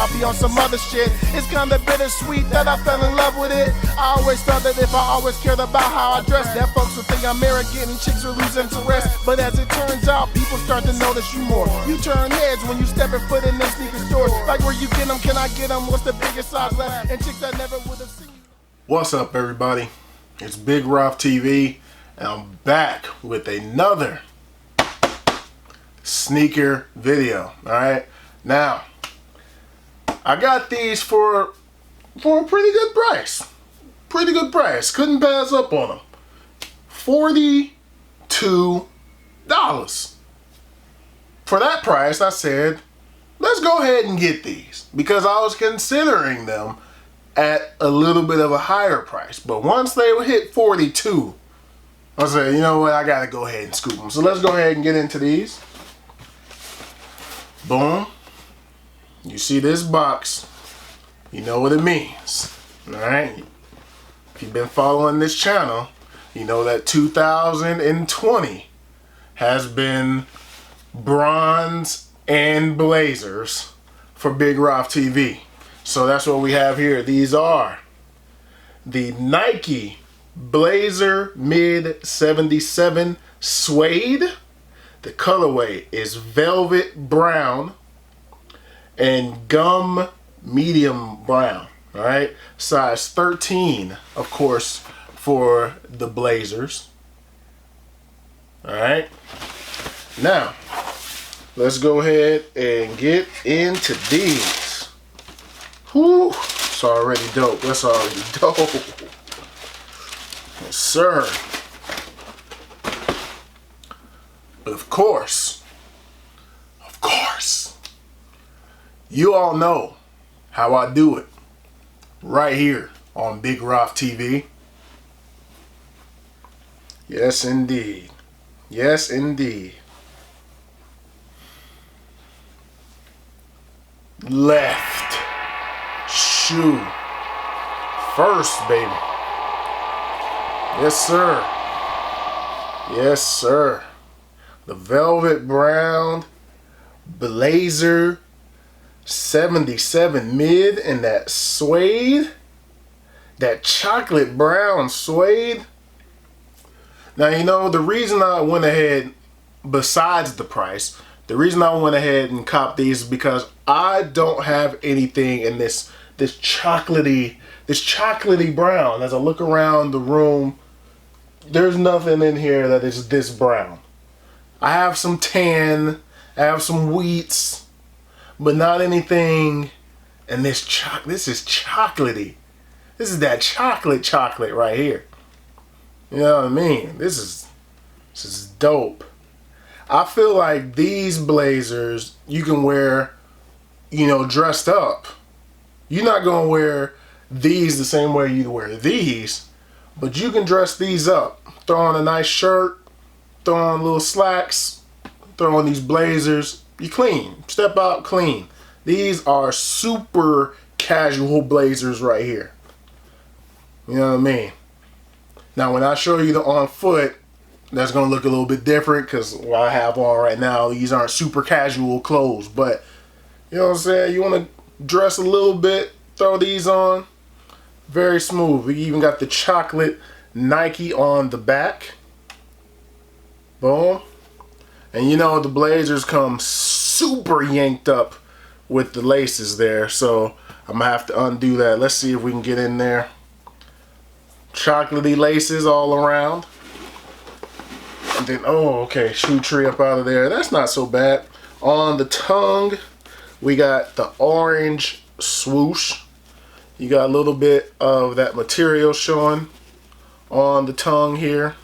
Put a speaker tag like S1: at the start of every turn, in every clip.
S1: I'll be on some other shit. It's kinda bittersweet that I fell in love with it. I always thought that if I always cared about how I dress, that folks would think I'm arrogant and chicks would lose interest. But as it turns out, people start to notice you more. You turn heads when you step foot in them sneaker stores. Like where you get them, can I get them? What's the biggest size left? And chicks that never would have seen you.
S2: What's up, everybody? It's Big Rough TV, and I'm back with another sneaker video. Alright, now I got these for a pretty good price. Couldn't pass up on them. $42. For that price, I said, let's go ahead and get these, because I was considering them at a little bit of a higher price. But once they hit 42, I said, you know what, I gotta go ahead and scoop them. So let's go ahead and get into these. Boom. You see this box, you know what it means. Alright? If you've been following this channel, you know that 2020 has been bronze and blazers for Big Rough TV. So that's what we have here. These are the Nike Blazer Mid 77 Suede. The colorway is velvet brown and gum medium brown. All right, size 13, of course, for the Blazers. All right, now let's go ahead and get into these. Whew, it's already dope. That's already dope. Yes, sir. But of course, you all know how I do it right here on Big Rough TV. Yes, indeed. Yes, indeed. Left shoe first, baby. Yes, sir. Yes, sir. The velvet brown Blazer 77 mid and that suede, that chocolate brown suede. Now, you know, the reason I went ahead, besides the price, the reason I went ahead and copped these is because I don't have anything in this chocolatey brown. As I look around the room, there's nothing in here that is this brown. I have some tan, I have some wheats, but not anything in this this is chocolatey. This is that chocolate right here. You know what I mean? This is dope. I feel like these blazers you can wear, you know, dressed up. You're not gonna wear these the same way you wear these, but you can dress these up. Throw on a nice shirt, throw on little slacks, throw on these blazers. You clean. Step out clean. These are super casual blazers right here. You know what I mean? Now, when I show you the on foot, that's going to look a little bit different because what I have on right now, these aren't super casual clothes. But, you know what I'm saying? You want to dress a little bit, throw these on. Very smooth. We even got the chocolate Nike on the back. Boom. And you know the blazers come super yanked up with the laces there. So I'm going to have to undo that. Let's see if we can get in there. Chocolatey laces all around. And then, oh, okay, shoe tree up out of there. That's not so bad. On the tongue, we got the orange swoosh. You got a little bit of that material showing on the tongue here.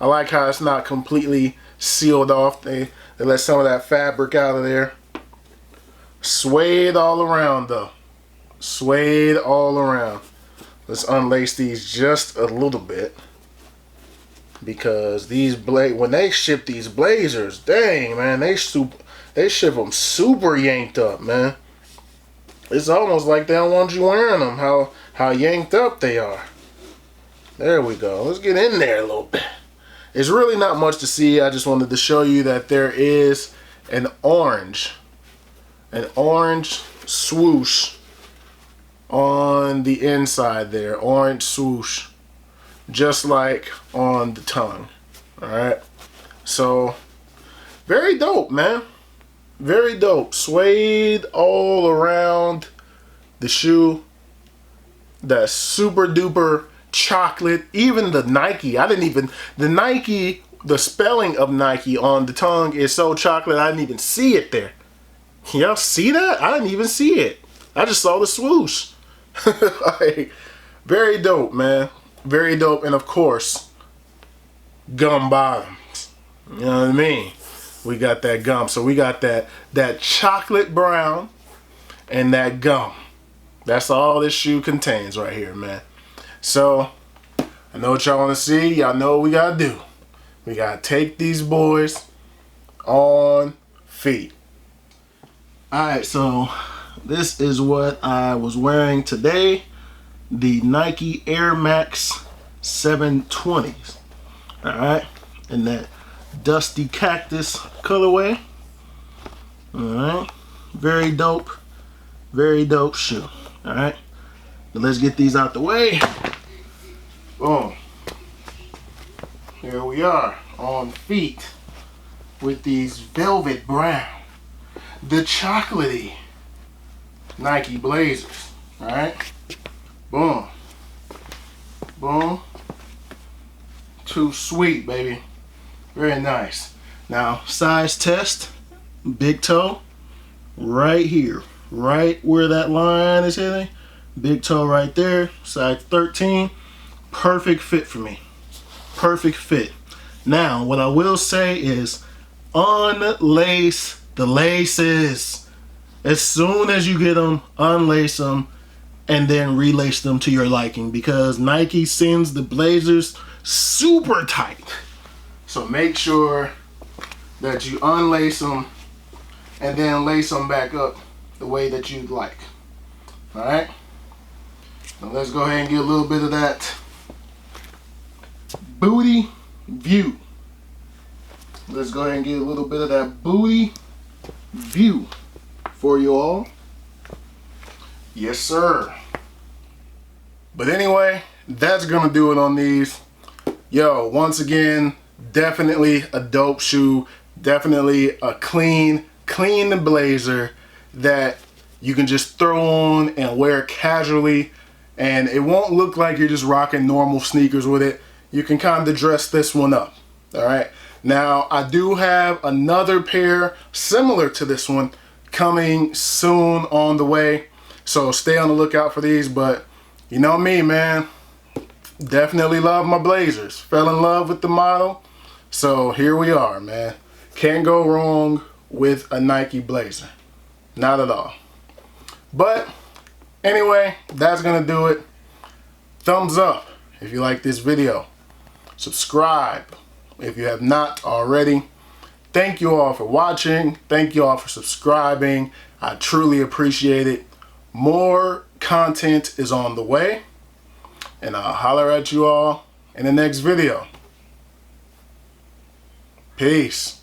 S2: I like how it's not completely sealed off. They let some of that fabric out of there. Suede all around though. Suede all around. Let's unlace these just a little bit, because these when they ship these blazers, dang man, they ship them super yanked up, man. It's almost like they don't want you wearing them. How yanked up they are. There we go. Let's get in there a little bit. It's really not much to see. I just wanted to show you that there is an orange swoosh on the inside there. Orange swoosh. Just like on the tongue. Alright. So, very dope, man. Very dope. Suede all around the shoe. That super duper chocolate. Even the Nike. The Nike, the spelling of Nike on the tongue is so chocolate I didn't even see it there. Y'all see that? I didn't even see it. I just saw the swoosh. Like, very dope, man. Very dope. And of course, gum bottoms. You know what I mean? We got that gum. So we got that chocolate brown and that gum. That's all this shoe contains right here, man. So, I know what y'all want to see. Y'all know what we got to do. We got to take these boys on feet. Alright, so this is what I was wearing today. The Nike Air Max 720s. Alright, in that dusty cactus colorway. Alright, very dope shoe. Alright, now let's get these out the way. Boom. Here we are on feet with these velvet brown, the chocolatey Nike Blazers. Alright, boom, boom. Too sweet, baby. Very nice. Now, size test, big toe, right here. Right where that line is hitting. Big toe right there. Size 13. Perfect fit for me. Perfect fit. Now, what I will say is unlace the laces. As soon as you get them, unlace them and then relace them to your liking, because Nike sends the Blazers super tight. So make sure that you unlace them and then lace them back up the way that you'd like. Alright? Now let's go ahead and get a little bit of that booty view. Let's go ahead and get a little bit of that booty view for you all. Yes, sir. But anyway, that's gonna do it on these. Yo, once again, definitely a dope shoe. Definitely a clean blazer that you can just throw on and wear casually, and it won't look like you're just rocking normal sneakers with it. You can kind of dress this one up. All right. Now, I do have another pair similar to this one coming soon on the way, so stay on the lookout for these. But you know me, man, definitely love my Blazers. Fell in love with the model, so here we are, man. Can't go wrong with a Nike Blazer. Not at all. But anyway, that's gonna do it. Thumbs up if you like this video. Subscribe if you have not already. Thank you all for watching. Thank you all for subscribing. I truly appreciate it. More content is on the way, and I'll holler at you all in the next video. Peace.